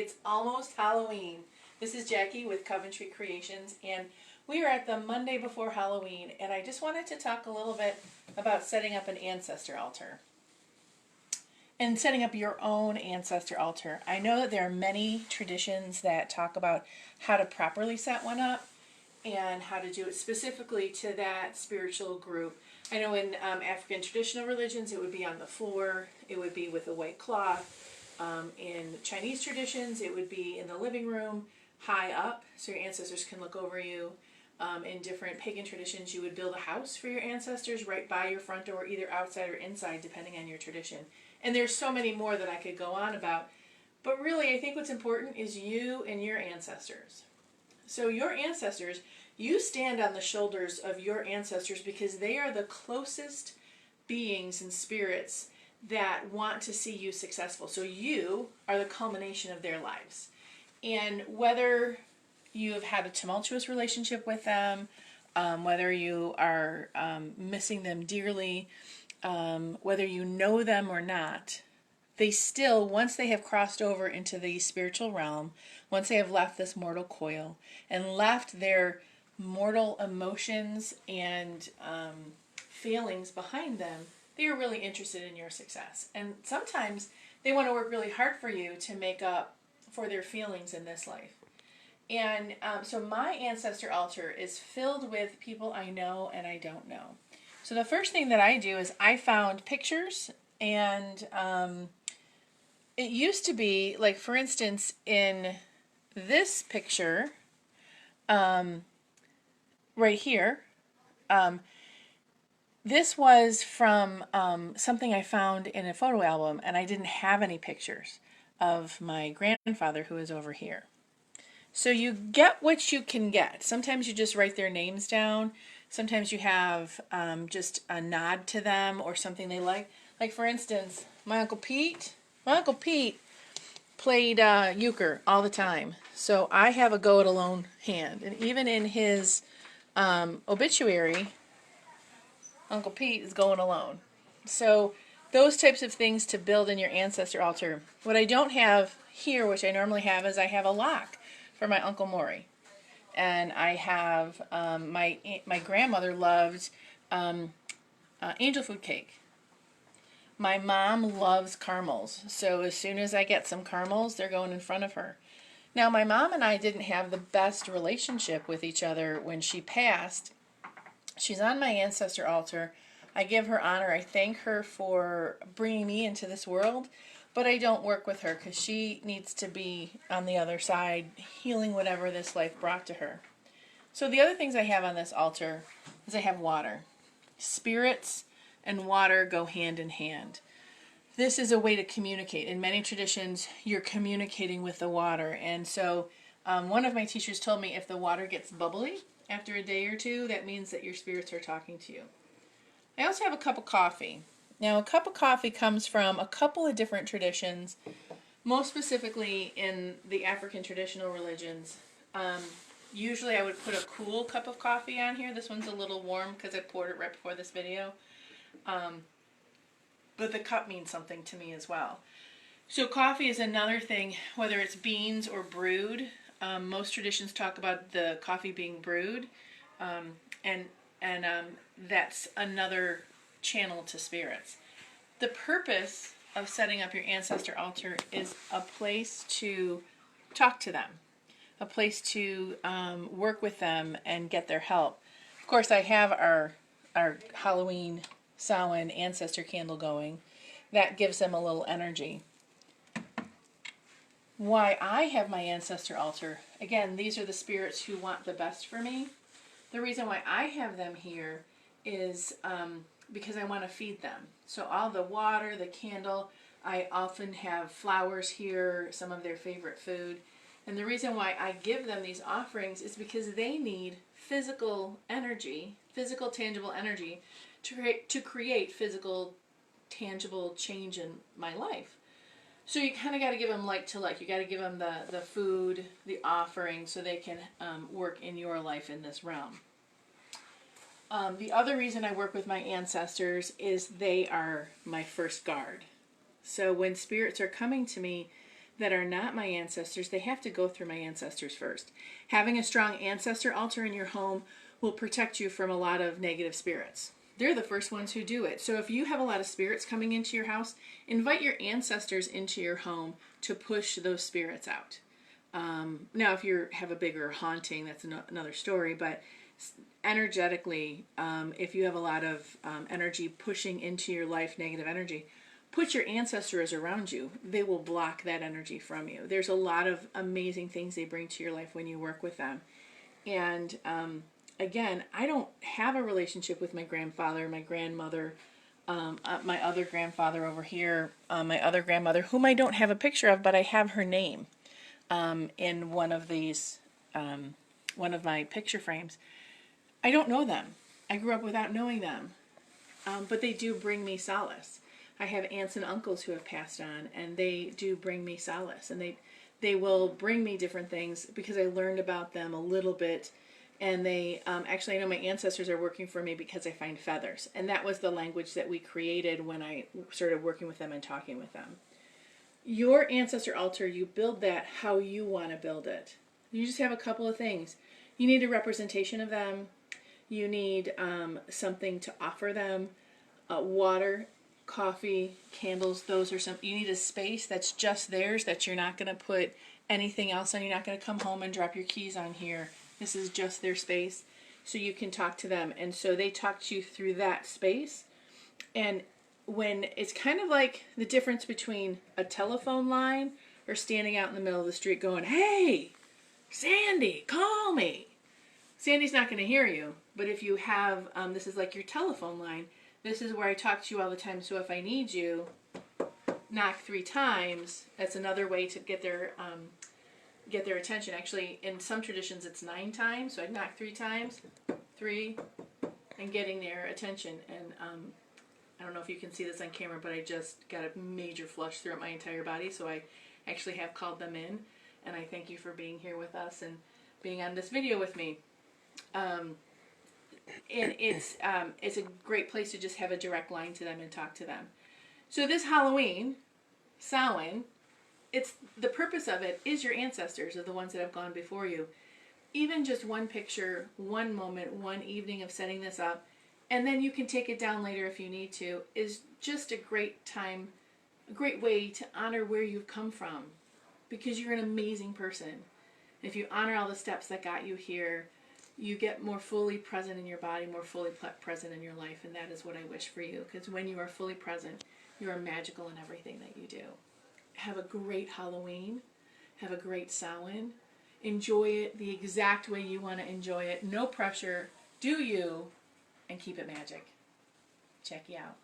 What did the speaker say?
It's almost Halloween. This is Jackie with Coventry Creations, and we are at the Monday before Halloween, and I just wanted to talk a little bit about setting up an ancestor altar and setting up your own ancestor altar. I know that there are many traditions that talk about how to properly set one up and how to do it specifically to that spiritual group. I know in African traditional religions it would be on the floor, it would be with a white cloth. In Chinese traditions it would be in the living room, high up, so your ancestors can look over you. In different pagan traditions you would build a house for your ancestors right by your front door, either outside or inside depending on your tradition. And there's so many more that I could go on about, but really I think what's important is you and your ancestors. So your ancestors, you stand on the shoulders of your ancestors because they are the closest beings and spirits that want to see you successful. So you are the culmination of their lives. And whether you have had a tumultuous relationship with them, whether you are missing them dearly, whether you know them or not, they still, once they have crossed over into the spiritual realm, once they have left this mortal coil and left their mortal emotions and feelings behind them, they are really interested in your success. And sometimes they want to work really hard for you to make up for their feelings in this life. And so my ancestor altar is filled with people I know and I don't know. So the first thing that I do is I found pictures, and it used to be, like for instance, in this picture, right here, this was from something I found in a photo album, and I didn't have any pictures of my grandfather who is over here. So you get what you can get. Sometimes you just write their names down. Sometimes you have just a nod to them or something they like. Like for instance, my Uncle Pete played euchre all the time. So I have a go it alone hand. And even in his obituary, Uncle Pete is going alone. So those types of things to build in your ancestor altar. What I don't have here, which I normally have, is I have a lock for my Uncle Maury. And I have, my grandmother loved angel food cake. My mom loves caramels, so as soon as I get some caramels, they're going in front of her. Now, my mom and I didn't have the best relationship with each other when she passed. She's on my ancestor altar. I give her honor. I thank her for bringing me into this world, but I don't work with her because she needs to be on the other side, healing whatever this life brought to her. So the other things I have on this altar is I have water. Spirits and water go hand in hand. This is a way to communicate. In many traditions, you're communicating with the water. And so one of my teachers told me if the water gets bubbly after a day or two, that means that your spirits are talking to you. I also have a cup of coffee. Now, a cup of coffee comes from a couple of different traditions, most specifically in the African traditional religions. Usually I would put a cool cup of coffee on here. This one's a little warm because I poured it right before this video. But the cup means something to me as well. So coffee is another thing, whether it's beans or brewed. Most traditions talk about the coffee being brewed, and that's another channel to spirits. The purpose of setting up your ancestor altar is a place to talk to them, a place to work with them and get their help. Of course, I have our Halloween Samhain ancestor candle going. That gives them a little energy. Why I have my ancestor altar, again, these are the spirits who want the best for me. The reason why I have them here is because I want to feed them. So all the water, the candle, I often have flowers here, some of their favorite food. And the reason why I give them these offerings is because they need physical energy, physical tangible energy, to create physical tangible change in my life. So you kind of got to give them like to like. You got to give them the food, the offering, so they can work in your life in this realm. The other reason I work with my ancestors is they are my first guard. So when spirits are coming to me, that are not my ancestors, they have to go through my ancestors first. Having a strong ancestor altar in your home will protect you from a lot of negative spirits. They're the first ones who do it. So if you have a lot of spirits coming into your house, invite your ancestors into your home to push those spirits out. Now, if you have a bigger haunting, that's another story, but energetically, if you have a lot of energy pushing into your life, negative energy, put your ancestors around you. They will block that energy from you. There's a lot of amazing things they bring to your life when you work with them. And again, I don't have a relationship with my grandfather, my grandmother, my other grandfather over here, my other grandmother, whom I don't have a picture of, but I have her name in one of my picture frames. I don't know them. I grew up without knowing them, but they do bring me solace. I have aunts and uncles who have passed on, and they do bring me solace, and they will bring me different things because I learned about them a little bit. And they, actually, I know my ancestors are working for me because I find feathers. And that was the language that we created when I started working with them and talking with them. Your ancestor altar, you build that how you want to build it. You just have a couple of things. You need a representation of them. You need something to offer them. Water, coffee, candles, those are some. You need a space that's just theirs, that you're not going to put anything else on. You're not going to come home and drop your keys on here. This is just their space, so you can talk to them. And so they talk to you through that space. And when it's kind of like the difference between a telephone line or standing out in the middle of the street going, "Hey, Sandy, call me." Sandy's not going to hear you. But if you have, this is like your telephone line. This is where I talk to you all the time. So if I need you, knock 3 times. That's another way to get their attention. Actually, in some traditions, it's 9 times. So I knock 3 times, 3, and getting their attention. And I don't know if you can see this on camera, but I just got a major flush throughout my entire body. So I actually have called them in, and I thank you for being here with us and being on this video with me. And it's a great place to just have a direct line to them and talk to them. So this Halloween, Samhain, it's the purpose of it is your ancestors are the ones that have gone before you. Even just one picture, one moment, one evening of setting this up, and then you can take it down later if you need to, is just a great time, a great way to honor where you've come from, because you're an amazing person. And if you honor all the steps that got you here, you get more fully present in your body, more fully present in your life, and that is what I wish for you, because when you are fully present, you are magical in everything that you do. Have a great Halloween. Have a great Samhain. Enjoy it the exact way you want to enjoy it. No pressure. Do you, and keep it magic. Jacki out.